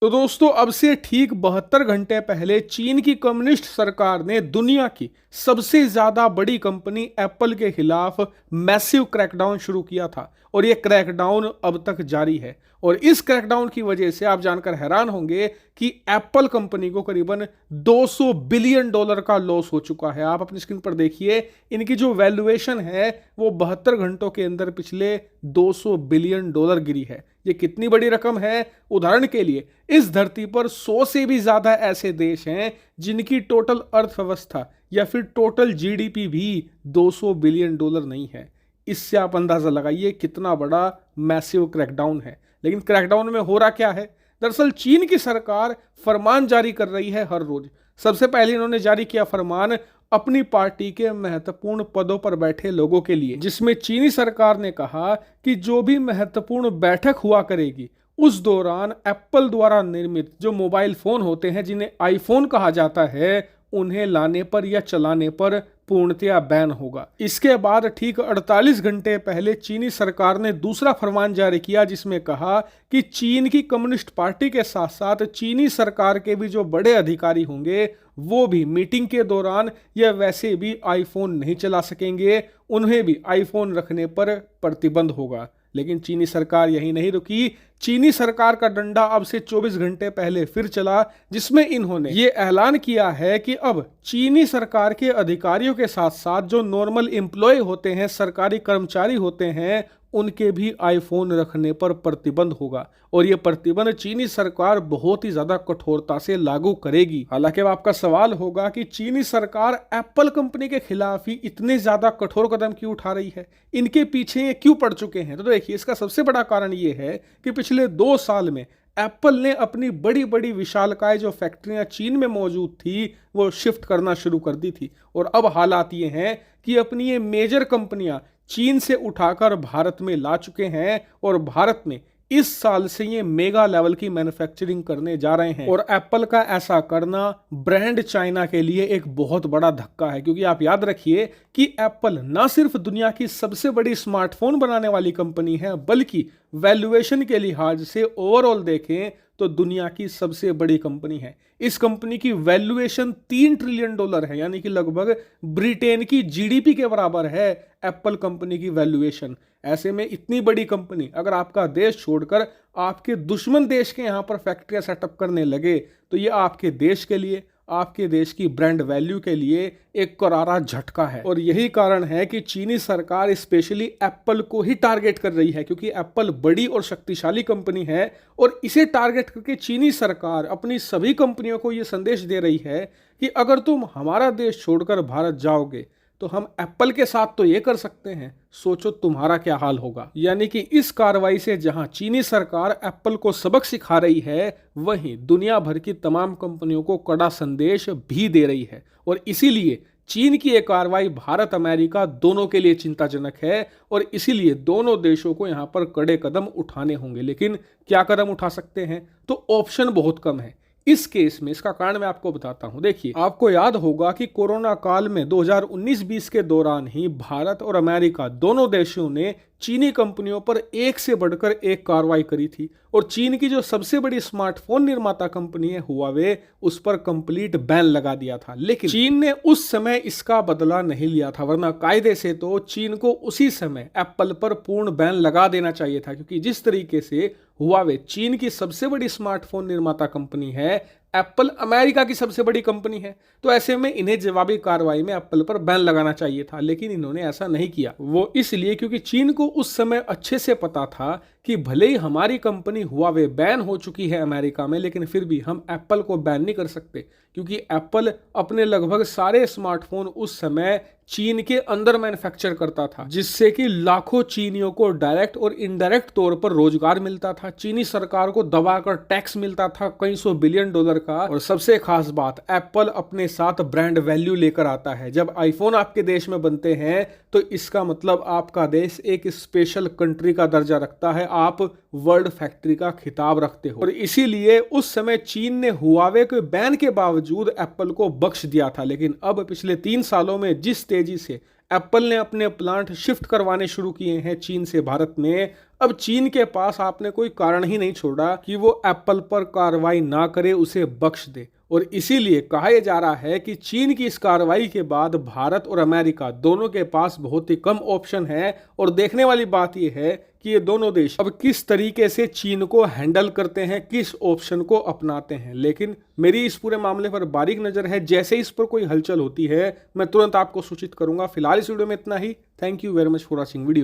तो दोस्तों अब से ठीक 72 घंटे पहले चीन की कम्युनिस्ट सरकार ने दुनिया की सबसे ज्यादा बड़ी कंपनी एप्पल के खिलाफ मैसिव क्रैकडाउन शुरू किया था और ये क्रैकडाउन अब तक जारी है। और इस क्रैकडाउन की वजह से आप जानकर हैरान होंगे कि एप्पल कंपनी को करीबन 200 बिलियन डॉलर का लॉस हो चुका है। आप अपनी स्क्रीन पर देखिए, इनकी जो वैल्यूएशन है वो 72 घंटों के अंदर पिछले 200 बिलियन डॉलर गिरी है। ये कितनी बड़ी रकम है? उदाहरण के लिए इस धरती पर 100 से भी ज्यादा ऐसे देश हैं जिनकी टोटल अर्थव्यवस्था या फिर टोटल जीडीपी भी 200 बिलियन डॉलर नहीं है। इससे आप अंदाजा लगाइए कितना बड़ा मैसिव क्रैकडाउन है। लेकिन क्रैकडाउन में हो रहा क्या है? दरअसल चीन की सरकार फरमान जारी कर रही है हर रोज। सबसे पहले इन्होंने जारी किया फरमान अपनी पार्टी के महत्वपूर्ण पदों पर बैठे लोगों के लिए, जिसमें चीनी सरकार ने कहा कि जो भी महत्वपूर्ण बैठक हुआ करेगी उस दौरान एप्पल द्वारा निर्मित जो मोबाइल फोन होते हैं जिन्हें आईफोन कहा जाता है, उन्हें लाने पर या चलाने पर पूर्णतया बैन होगा। इसके बाद ठीक 48 घंटे पहले चीनी सरकार ने दूसरा फरमान जारी किया जिसमें कहा कि चीन की कम्युनिस्ट पार्टी के साथ साथ चीनी सरकार के भी जो बड़े अधिकारी होंगे वो भी मीटिंग के दौरान या वैसे भी आईफोन नहीं चला सकेंगे, उन्हें भी आईफोन रखने पर प्रतिबंध होगा। लेकिन चीनी सरकार यही नहीं रुकी। चीनी सरकार का डंडा अब से 24 घंटे पहले फिर चला, जिसमें इन्होंने ये ऐलान किया है कि अब चीनी सरकार के अधिकारियों के साथ साथ जो नॉर्मल एम्प्लॉय होते हैं, सरकारी कर्मचारी होते हैं, उनके भी आईफोन रखने पर प्रतिबंध होगा। और ये प्रतिबंध चीनी सरकार बहुत ही ज्यादा कठोरता से लागू करेगी। हालांकि अब आपका सवाल होगा कि चीनी सरकार एप्पल कंपनी के खिलाफ ही इतने ज्यादा कठोर कदम क्यों उठा रही है, इनके पीछे ये क्यों पड़ चुके हैं? तो देखिए, इसका सबसे बड़ा कारण ये है कि पिछले 2 साल में एप्पल ने अपनी बड़ी बड़ी विशालकाय जो फैक्ट्रियां चीन में मौजूद थी वो शिफ्ट करना शुरू कर दी थी। और अब हालात ये हैं कि अपनी ये मेजर कंपनियां चीन से उठाकर भारत में ला चुके हैं और भारत में इस साल से ये मेगा लेवल की मैन्युफैक्चरिंग करने जा रहे हैं। और एप्पल का ऐसा करना ब्रांड चाइना के लिए एक बहुत बड़ा धक्का है, क्योंकि आप याद रखिए कि एप्पल ना सिर्फ दुनिया की सबसे बड़ी स्मार्टफोन बनाने वाली कंपनी है, बल्कि वैल्यूएशन के लिहाज से ओवरऑल देखें तो दुनिया की सबसे बड़ी कंपनी है। इस कंपनी की वैल्यूएशन 3 ट्रिलियन डॉलर है, यानी कि लगभग ब्रिटेन की जीडीपी के बराबर है एप्पल कंपनी की वैल्यूएशन। ऐसे में इतनी बड़ी कंपनी अगर आपका देश छोड़कर आपके दुश्मन देश के यहाँ पर फैक्ट्रियां सेटअप करने लगे तो ये आपके देश के लिए, आपके देश की ब्रांड वैल्यू के लिए एक करारा झटका है। और यही कारण है कि चीनी सरकार स्पेशली एप्पल को ही टारगेट कर रही है, क्योंकि एप्पल बड़ी और शक्तिशाली कंपनी है और इसे टारगेट करके चीनी सरकार अपनी सभी कंपनियों को यह संदेश दे रही है कि अगर तुम हमारा देश छोड़कर भारत जाओगे तो हम एप्पल के साथ तो ये कर सकते हैं, सोचो तुम्हारा क्या हाल होगा। यानी कि इस कार्रवाई से जहां चीनी सरकार एप्पल को सबक सिखा रही है, वहीं दुनिया भर की तमाम कंपनियों को कड़ा संदेश भी दे रही है। और इसीलिए चीन की ये कार्रवाई भारत अमेरिका दोनों के लिए चिंताजनक है और इसीलिए दोनों देशों को यहां पर कड़े कदम उठाने होंगे। लेकिन क्या कदम उठा सकते हैं? तो ऑप्शन बहुत कम है इस केस में। इसका कारण मैं आपको बताता हूं। देखिए, आपको याद होगा कि कोरोना काल में 2019-20 के दौरान ही भारत और अमेरिका दोनों देशों ने चीनी कंपनियों पर एक से बढ़कर एक कार्रवाई करी थी। और चीन की जो सबसे बड़ी स्मार्टफोन निर्माता कंपनी है हुआवे, उस पर कंप्लीट बैन लगा दिया था। लेकिन चीन ने उस समय इसका बदला नहीं लिया था, वरना कायदे से तो चीन को उसी समय एप्पल पर पूर्ण बैन लगा देना चाहिए था। क्योंकि जिस तरीके से हुआवे चीन की सबसे बड़ी स्मार्टफोन निर्माता कंपनी है, एप्पल अमेरिका की सबसे बड़ी कंपनी है, तो ऐसे में इन्हें जवाबी कार्रवाई में एप्पल पर बैन लगाना चाहिए था। लेकिन इन्होंने ऐसा नहीं किया। वो इसलिए क्योंकि चीन को उस समय अच्छे से पता था कि भले ही हमारी कंपनी हुआवे बैन हो चुकी है अमेरिका में, लेकिन फिर भी हम एप्पल को बैन नहीं कर सकते, क्योंकि एप्पल अपने लगभग सारे स्मार्टफोन उस समय चीन के अंदर मैन्युफैक्चर करता था, जिससे कि लाखों चीनियों को डायरेक्ट और इनडायरेक्ट तौर पर रोजगार मिलता था। चीनी सरकार को दबाकर टैक्स मिलता था कई सौ बिलियन डॉलर का। और सबसे खास बात, एप्पल अपने साथ ब्रांड वैल्यू लेकर आता है। जब आईफोन आपके देश में बनते हैं तो इसका मतलब आपका देश एक स्पेशल कंट्री का दर्जा रखता है, आप वर्ल्ड फैक्ट्री का खिताब रखते हो। और इसीलिए उस समय चीन ने हुआवे के बैन के बावजूद एप्पल को बख्श दिया था। लेकिन अब पिछले 3 सालों में जिस तेजी से एप्पल ने अपने प्लांट शिफ्ट करवाने शुरू किए हैं चीन से भारत में। अब चीन के पास आपने कोई कारण ही नहीं छोड़ा कि वो एप्पल पर कार्रवाई ना करे, उसे बख्श दे। और इसीलिए कहा यह जा रहा है कि चीन की इस कार्रवाई के बाद भारत और अमेरिका दोनों के पास बहुत ही कम ऑप्शन है। और देखने वाली बात यह है कि ये दोनों देश अब किस तरीके से चीन को हैंडल करते हैं, किस ऑप्शन को अपनाते हैं। लेकिन मेरी इस पूरे मामले पर बारीक नजर है, जैसे इस पर कोई हलचल होती है मैं तुरंत आपको सूचित करूंगा। फिलहाल इस वीडियो में इतना ही। Thank you very much for watching video.